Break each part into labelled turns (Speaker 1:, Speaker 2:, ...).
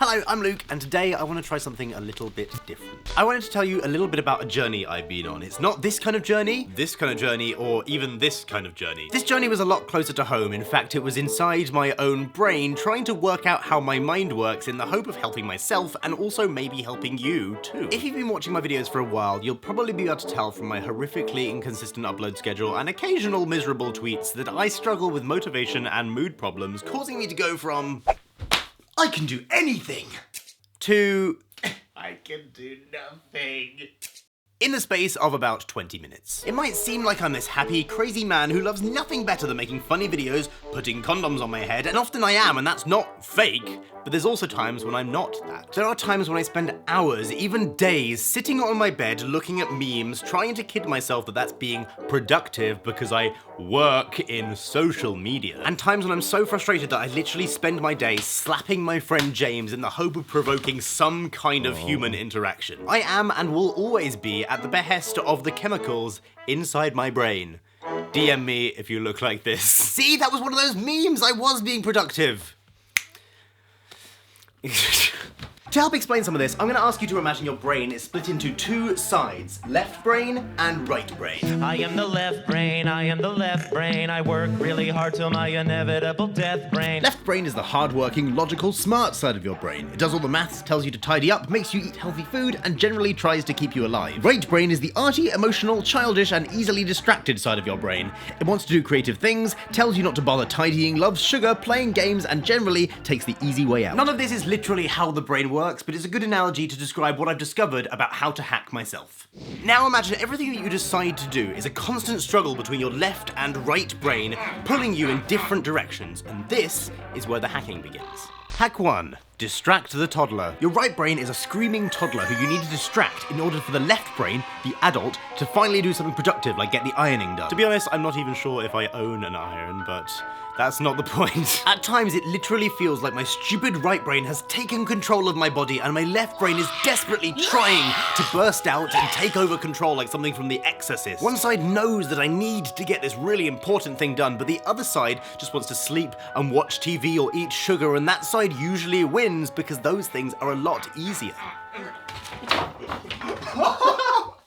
Speaker 1: Hello, I'm Luke, and today I want to try something a little bit different. I wanted to tell you a little bit about a journey I've been on. It's not this kind of journey, or even this kind of journey. This journey was a lot closer to home. In fact, it was inside my own brain, trying to work out how my mind works in the hope of helping myself and also maybe helping you too. If you've been watching my videos for a while, you'll probably be able to tell from my horrifically inconsistent upload schedule and occasional miserable tweets that I struggle with motivation and mood problems, causing me to go from I can do anything to I can do nothing in the space of about 20 minutes. It might seem like I'm this happy, crazy man who loves nothing better than making funny videos, putting condoms on my head, and often I am, and that's not fake, but there's also times when I'm not that. There are times when I spend hours, even days, sitting on my bed looking at memes, trying to kid myself that that's being productive because I work in social media. And times when I'm so frustrated that I literally spend my day slapping my friend James in the hope of provoking some kind of human interaction. I am and will always be at the behest of the chemicals inside my brain. DM me if you look like this. See, that was one of those memes. I was being productive. To help explain some of this, I'm going to ask you to imagine your brain is split into two sides, left brain and right brain.
Speaker 2: I am the left brain, I am the left brain, I work really hard till my inevitable death brain.
Speaker 1: Left brain is the hard-working, logical, smart side of your brain. It does all the maths, tells you to tidy up, makes you eat healthy food, and generally tries to keep you alive. Right brain is the arty, emotional, childish, and easily distracted side of your brain. It wants to do creative things, tells you not to bother tidying, loves sugar, playing games, and generally takes the easy way out. None of this is literally how the brain works, but it's a good analogy to describe what I've discovered about how to hack myself. Now imagine everything that you decide to do is a constant struggle between your left and right brain, pulling you in different directions, and this is where the hacking begins. Hack 1. Distract the toddler. Your right brain is a screaming toddler who you need to distract in order for the left brain, the adult, to finally do something productive like get the ironing done. To be honest, I'm not even sure if I own an iron, but that's not the point. At times, it literally feels like my stupid right brain has taken control of my body and my left brain is desperately trying to burst out and take over control like something from The Exorcist. One side knows that I need to get this really important thing done, but the other side just wants to sleep and watch TV or eat sugar, and that side usually wins because those things are a lot easier.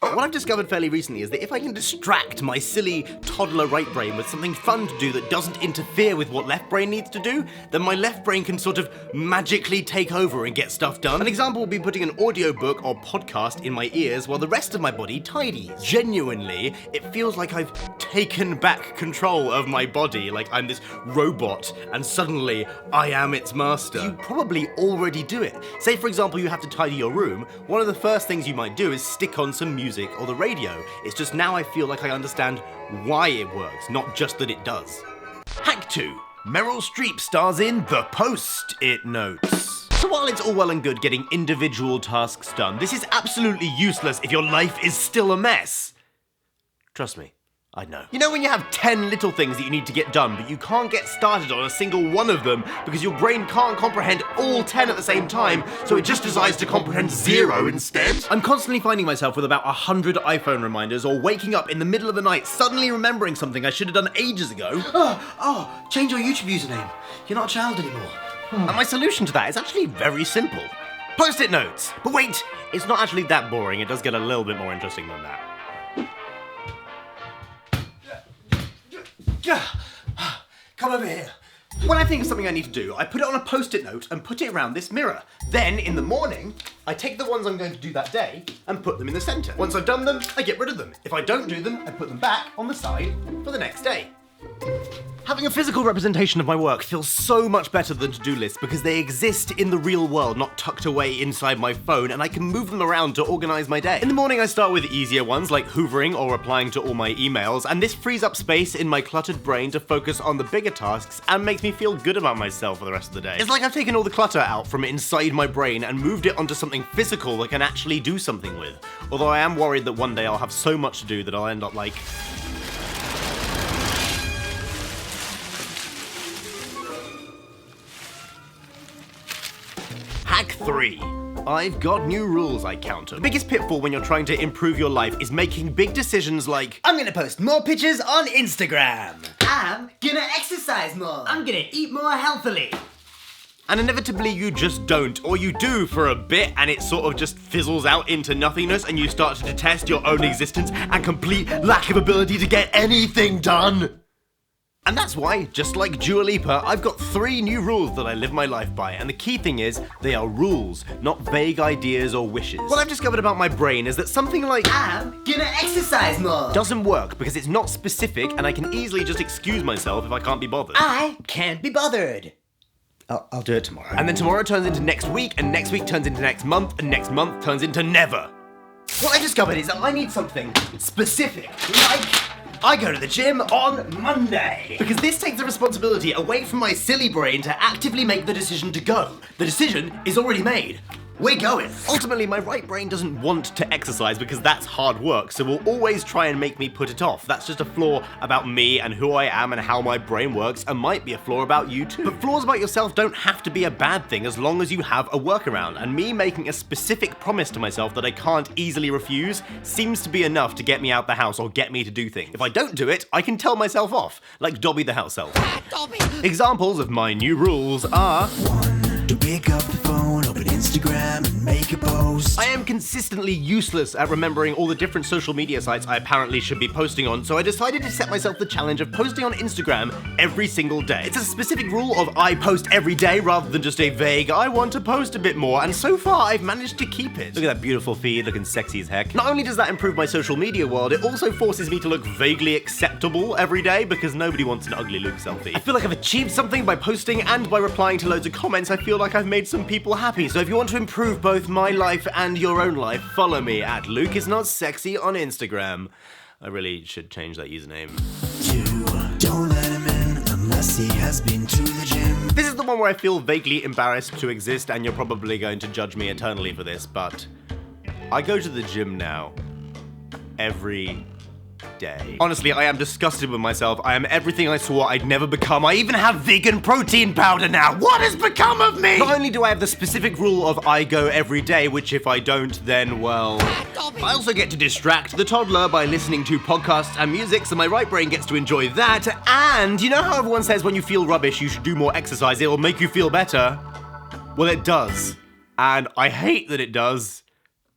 Speaker 1: What I've discovered fairly recently is that if I can distract my silly toddler right brain with something fun to do that doesn't interfere with what left brain needs to do, then my left brain can sort of magically take over and get stuff done. An example would be putting an audiobook or podcast in my ears while the rest of my body tidies. Genuinely, it feels like I've taken back control of my body, like I'm this robot and suddenly I am its master. You probably already do it. Say for example you have to tidy your room, one of the first things you might do is stick on some music or the radio. It's just now I feel like I understand why it works, not just that it does. Hack 2. Meryl Streep stars in The Post-it Notes. So while it's all well and good getting individual tasks done, this is absolutely useless if your life is still a mess. Trust me. I know. You know when you have 10 little things that you need to get done, but you can't get started on a single one of them because your brain can't comprehend all 10 at the same time, so it just decides to comprehend 0 instead? I'm constantly finding myself with about 100 iPhone reminders or waking up in the middle of the night suddenly remembering something I should have done ages ago. Change your YouTube username. You're not a child anymore. And my solution to that is actually very simple. Post-it notes. But wait, it's not actually that boring. It does get a little bit more interesting than that. Come over here. When I think of something I need to do, I put it on a post-it note and put it around this mirror. Then, in the morning, I take the ones I'm going to do that day and put them in the center. Once I've done them, I get rid of them. If I don't do them, I put them back on the side for the next day. Having a physical representation of my work feels so much better than to-do lists because they exist in the real world, not tucked away inside my phone, and I can move them around to organize my day. In the morning, I start with easier ones like hoovering or replying to all my emails, and this frees up space in my cluttered brain to focus on the bigger tasks and makes me feel good about myself for the rest of the day. It's like I've taken all the clutter out from inside my brain and moved it onto something physical that can actually do something with. Although I am worried that one day I'll have so much to do that I'll end up like Hack 3. I've got new rules I counter. The biggest pitfall when you're trying to improve your life is making big decisions like, I'm gonna post more pictures on Instagram.
Speaker 3: I'm gonna exercise more. I'm gonna eat more healthily.
Speaker 1: And inevitably you just don't, or you do for a bit and it sort of just fizzles out into nothingness and you start to detest your own existence and complete lack of ability to get anything done. And that's why, just like Dua Lipa, I've got 3 new rules that I live my life by, and the key thing is, they are rules, not vague ideas or wishes. What I've discovered about my brain is that something like
Speaker 3: I'm gonna exercise more
Speaker 1: doesn't work because it's not specific and I can easily just excuse myself if I can't be bothered.
Speaker 3: I can't be bothered.
Speaker 1: I'll do it tomorrow. And then tomorrow turns into next week, and next week turns into next month, and next month turns into never. What I discovered is that I need something specific, like I go to the gym on Monday. Because this takes the responsibility away from my silly brain to actively make the decision to go. The decision is already made. We're going. Ultimately, my right brain doesn't want to exercise because that's hard work, so will always try and make me put it off. That's just a flaw about me and who I am and how my brain works, and might be a flaw about you too. But flaws about yourself don't have to be a bad thing as long as you have a workaround, and me making a specific promise to myself that I can't easily refuse seems to be enough to get me out the house or get me to do things. If I don't do it, I can tell myself off, like Dobby the house elf.
Speaker 3: Dobby.
Speaker 1: Examples of my new rules are:
Speaker 4: 1. To pick up the phone, open Instagram and make a post.
Speaker 1: I am consistently useless at remembering all the different social media sites I apparently should be posting on, so I decided to set myself the challenge of posting on Instagram every single day. It's a specific rule of I post every day rather than just a vague I want to post a bit more, and so far I've managed to keep it. Look at that beautiful feed, looking sexy as heck. Not only does that improve my social media world, it also forces me to look vaguely acceptable every day because nobody wants an ugly Luke selfie. I feel like I've achieved something by posting and by replying to loads of comments. I feel like I've made some people happy, so if you want to improve both my life and your own life, follow me at LukeIsNotSexy on Instagram. I really should change that username.
Speaker 4: 2. Don't let him in unless he has been to the gym.
Speaker 1: This is the one where I feel vaguely embarrassed to exist, and you're probably going to judge me eternally for this, but I go to the gym now. Every day. Honestly, I am disgusted with myself. I am everything I swore I'd never become. I even have vegan protein powder now. What has become of me? Not only do I have the specific rule of I go every day, which if I don't, then, well, I also get to distract the toddler by listening to podcasts and music, so my right brain gets to enjoy that. And you know how everyone says when you feel rubbish, you should do more exercise, it'll make you feel better? Well, it does. And I hate that it does.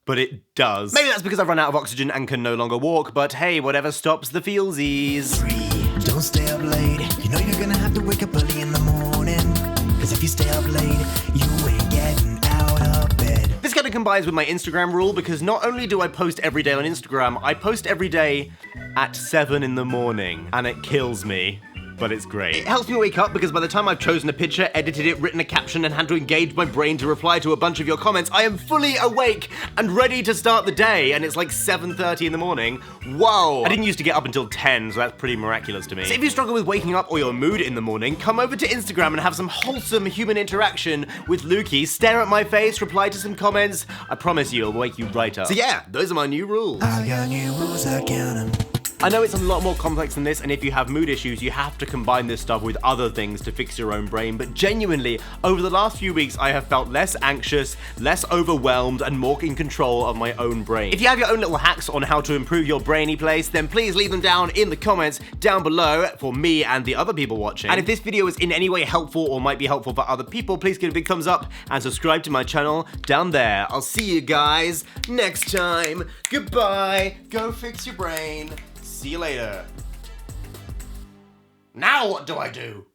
Speaker 1: But it does. Maybe that's because I've run out of oxygen and can no longer walk, but hey, whatever stops the feelsies.
Speaker 4: 3. Don't stay up late. You know you're gonna have to wake up early in the morning. Cause if you stay up late, you ain't getting out of bed.
Speaker 1: This kind of combines with my Instagram rule because not only do I post every day on Instagram, I post every day at 7 in the morning, and it kills me. But it's great. It helps me wake up because by the time I've chosen a picture, edited it, written a caption, and had to engage my brain to reply to a bunch of your comments, I am fully awake and ready to start the day, and it's like 7:30 in the morning. Whoa! I didn't used to get up until 10, so that's pretty miraculous to me. So if you struggle with waking up or your mood in the morning, come over to Instagram and have some wholesome human interaction with Lukey, stare at my face, reply to some comments. I promise you, it'll wake you right up. So yeah, those are my new rules.
Speaker 4: I got new rules, I count them.
Speaker 1: I know it's a lot more complex than this, and if you have mood issues, you have to combine this stuff with other things to fix your own brain, but genuinely, over the last few weeks, I have felt less anxious, less overwhelmed, and more in control of my own brain. If you have your own little hacks on how to improve your brainy place, then please leave them down in the comments down below for me and the other people watching. And if this video is in any way helpful or might be helpful for other people, please give it a big thumbs up and subscribe to my channel down there. I'll see you guys next time. Goodbye. Go fix your brain. See you later. Now what do I do?